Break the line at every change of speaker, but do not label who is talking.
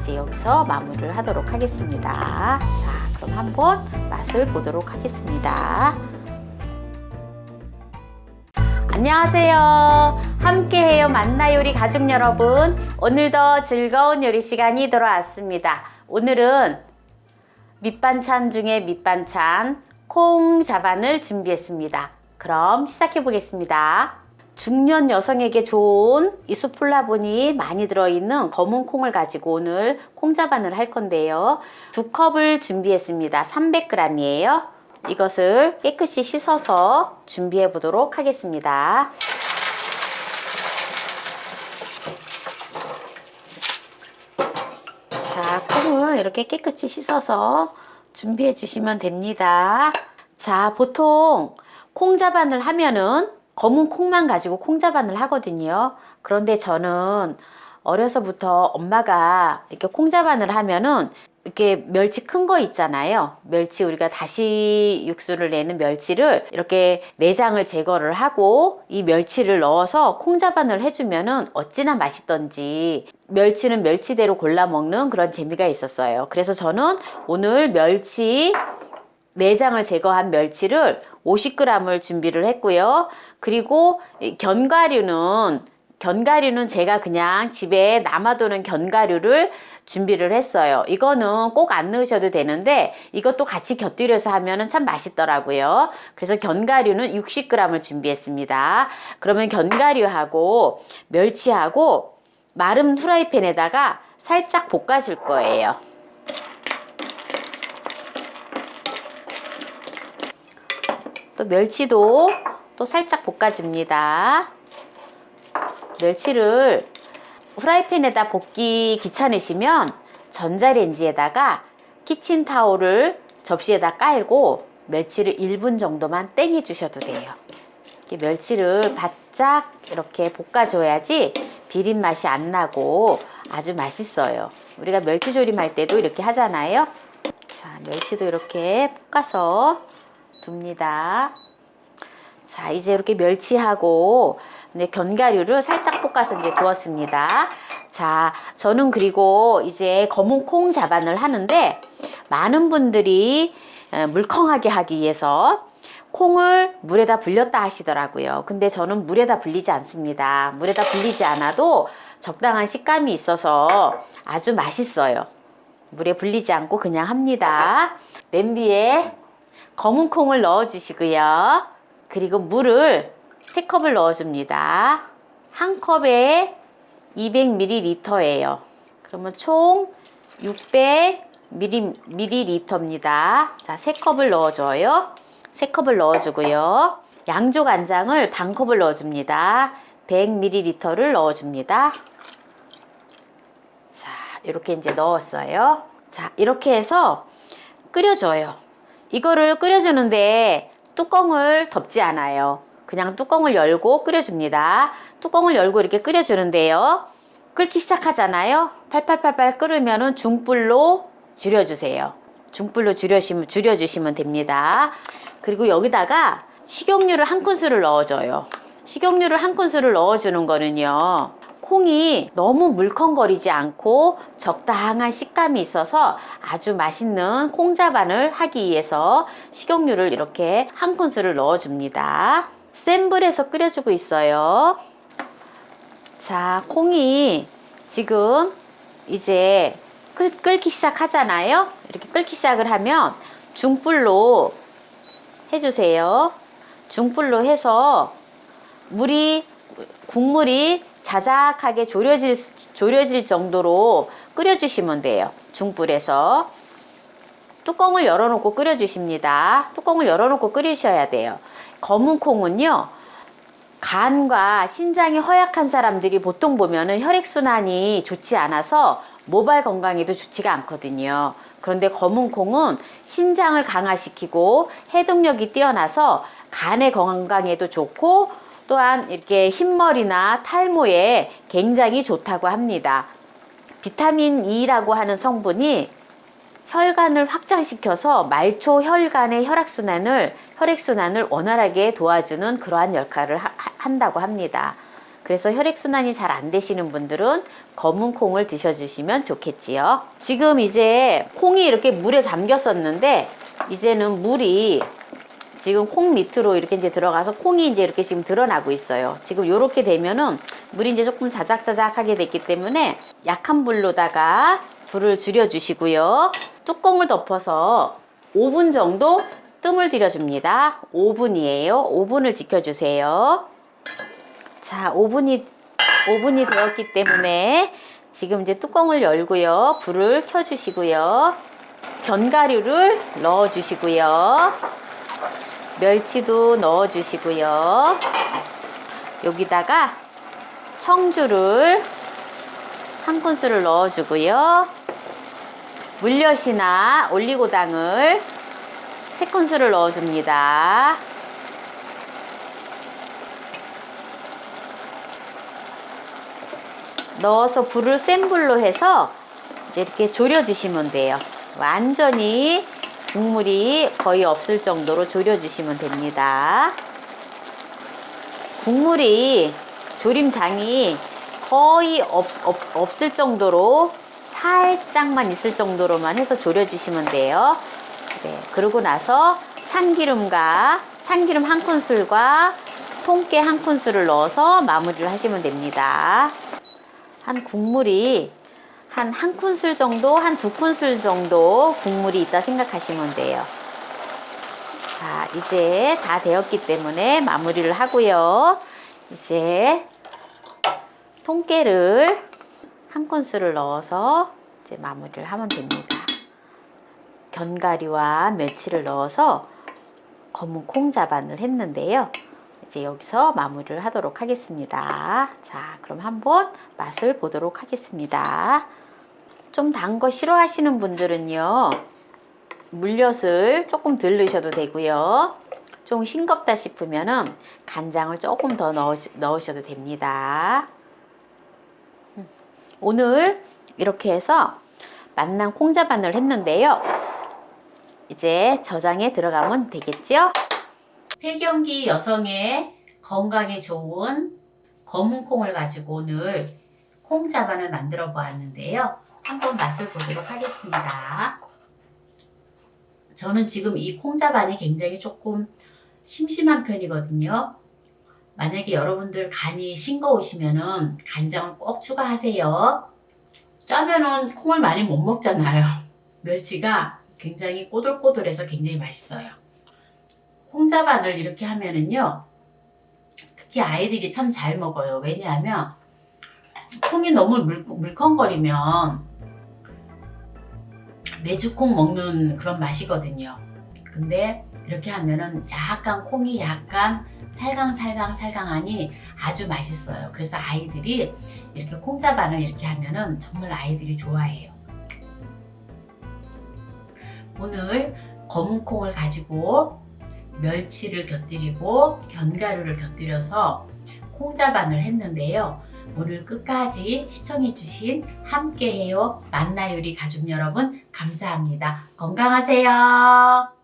이제 여기서 마무리를 하도록 하겠습니다. 자, 그럼 한번 맛을 보도록 하겠습니다. 안녕하세요. 함께해요 만나요리 가족 여러분. 오늘도 즐거운 요리 시간이 돌아왔습니다. 오늘은 밑반찬 중에 밑반찬 콩 자반을 준비했습니다. 그럼 시작해 보겠습니다. 중년 여성에게 좋은 이소플라본이 많이 들어있는 검은 콩을 가지고 오늘 콩 자반을 할 건데요. 2컵을 준비했습니다. 300g이에요. 이것을 깨끗이 씻어서 준비해 보도록 하겠습니다. 자, 콩을 이렇게 깨끗이 씻어서 준비해 주시면 됩니다. 자, 보통 콩 자반을 하면은 검은 콩만 가지고 콩 자반을 하거든요. 그런데 저는 어려서부터 엄마가 이렇게 콩 자반을 하면은 이렇게 멸치 큰 거 있잖아요. 멸치 우리가 다시 육수를 내는 멸치를 이렇게 내장을 제거를 하고 이 멸치를 넣어서 콩 자반을 해주면은 어찌나 맛있던지 멸치는 멸치대로 골라 먹는 그런 재미가 있었어요. 그래서 저는 오늘 멸치 내장을 제거한 멸치를 50g을 준비를 했고요. 그리고 견과류는 제가 그냥 집에 남아도는 견과류를 준비를 했어요. 이거는 꼭 안 넣으셔도 되는데 이것도 같이 곁들여서 하면 참 맛있더라고요. 그래서 견과류는 60g을 준비했습니다. 그러면 견과류하고 멸치하고 마른 후라이팬에다가 살짝 볶아줄 거예요. 또 멸치도 또 살짝 볶아줍니다. 멸치를 후라이팬에다 볶기 귀찮으시면 전자레인지에다가 키친타올을 접시에다 깔고 멸치를 1분 정도만 땡해 주셔도 돼요. 이렇게 멸치를 바짝 이렇게 볶아줘야지 비린 맛이 안 나고 아주 맛있어요. 우리가 멸치조림 할 때도 이렇게 하잖아요. 자, 멸치도 이렇게 볶아서 둡니다. 자, 이제 이렇게 멸치하고 견과류를 살짝 볶아서 이제 두었습니다. 자, 저는 그리고 이제 검은 콩 자반을 하는데 많은 분들이 물컹하게 하기 위해서 콩을 물에다 불렸다 하시더라고요. 근데 저는 물에다 불리지 않습니다. 물에다 불리지 않아도 적당한 식감이 있어서 아주 맛있어요. 물에 불리지 않고 그냥 합니다. 냄비에 검은 콩을 넣어 주시고요. 그리고 물을 3컵을 넣어 줍니다. 한 컵에 200ml예요. 그러면 총 600ml입니다. 자, 3컵을 넣어줘요. 3컵을 넣어주고요. 양조 간장을 반 컵을 넣어줍니다. 100ml를 넣어줍니다. 자, 이렇게 이제 넣었어요. 자, 이렇게 해서 끓여줘요. 이거를 끓여주는데 뚜껑을 덮지 않아요. 그냥 뚜껑을 열고 끓여줍니다. 뚜껑을 열고 이렇게 끓여주는데요. 끓기 시작하잖아요. 팔팔팔팔 끓으면은 중불로 줄여주세요. 중불로 줄여주시면 됩니다. 그리고 여기다가 식용유를 한 큰술을 넣어줘요. 식용유를 한 큰술을 넣어주는 거는요. 콩이 너무 물컹거리지 않고 적당한 식감이 있어서 아주 맛있는 콩자반을 하기 위해서 식용유를 이렇게 한 큰술을 넣어줍니다. 센 불에서 끓여주고 있어요. 자, 콩이 지금 이제 끓기 시작하잖아요. 이렇게 끓기 시작을 하면 중불로 해주세요. 중불로 해서 국물이 자작하게 졸여질 정도로 끓여주시면 돼요. 중불에서. 뚜껑을 열어놓고 끓여주십니다. 뚜껑을 열어놓고 끓이셔야 돼요. 검은 콩은요, 간과 신장이 허약한 사람들이 보통 보면은 혈액순환이 좋지 않아서 모발 건강에도 좋지가 않거든요. 그런데 검은 콩은 신장을 강화시키고 해독력이 뛰어나서 간의 건강에도 좋고 또한 이렇게 흰머리나 탈모에 굉장히 좋다고 합니다. 비타민 E라고 하는 성분이 혈관을 확장시켜서 말초 혈관의 혈액순환을 원활하게 도와주는 그러한 역할을 한다고 합니다. 그래서 혈액순환이 잘 안 되시는 분들은 검은 콩을 드셔주시면 좋겠지요. 지금 이제 콩이 이렇게 물에 잠겼었는데 이제는 물이 지금 콩 밑으로 이렇게 이제 들어가서 콩이 이제 이렇게 지금 드러나고 있어요. 지금 이렇게 되면은 물이 이제 조금 자작자작하게 됐기 때문에 약한 불로다가 불을 줄여주시고요. 뚜껑을 덮어서 5분 정도 뜸을 들여줍니다. 5분이에요. 5분을 지켜주세요. 자, 5분이 되었기 때문에 지금 이제 뚜껑을 열고요. 불을 켜주시고요. 견과류를 넣어주시고요. 멸치도 넣어주시고요. 여기다가 청주를 한 큰술을 넣어주고요. 물엿이나 올리고당을 3큰술을 넣어줍니다. 넣어서 불을 센 불로 해서 이렇게 졸여주시면 돼요. 완전히 국물이 거의 없을 정도로 졸여주시면 됩니다. 국물이 조림장이 거의 없을 정도로 살짝만 있을 정도로만 해서 졸여주시면 돼요. 네, 그러고 나서 참기름 한 큰술과 통깨 한 큰술을 넣어서 마무리를 하시면 됩니다. 국물이 한 큰술 정도, 한 2큰술 정도 국물이 있다 생각하시면 돼요. 자, 이제 다 되었기 때문에 마무리를 하고요. 이제 통깨를 한 큰술을 넣어서 이제 마무리를 하면 됩니다. 견과류와 멸치를 넣어서 검은 콩자반을 했는데요. 이제 여기서 마무리를 하도록 하겠습니다. 자, 그럼 한번 맛을 보도록 하겠습니다. 좀 단 거 싫어하시는 분들은요, 물엿을 조금 덜 넣으셔도 되고요. 좀 싱겁다 싶으면은 간장을 조금 더 넣으셔도 됩니다. 오늘 이렇게 해서 만난 콩자반을 했는데요. 이제 저장에 들어가면 되겠죠? 폐경기 여성의 건강에 좋은 검은 콩을 가지고 오늘 콩자반을 만들어 보았는데요. 한번 맛을 보도록 하겠습니다. 저는 지금 이 콩자반이 굉장히 조금 심심한 편이거든요. 만약에 여러분들 간이 싱거우시면은 간장을 꼭 추가하세요. 짜면은 콩을 많이 못 먹잖아요. 멸치가 굉장히 꼬들꼬들해서 굉장히 맛있어요. 콩자반을 이렇게 하면은요, 특히 아이들이 참 잘 먹어요. 왜냐하면 콩이 너무 물컹거리면 메주콩 먹는 그런 맛이거든요. 근데 이렇게 하면은 약간 콩이 약간 살강살강하니 아주 맛있어요. 그래서 아이들이 이렇게 콩자반을 이렇게 하면은 정말 아이들이 좋아해요. 오늘 검은 콩을 가지고 멸치를 곁들이고 견과류를 곁들여서 콩자반을 했는데요. 오늘 끝까지 시청해주신 함께해요 만나요리 가족 여러분 감사합니다. 건강하세요.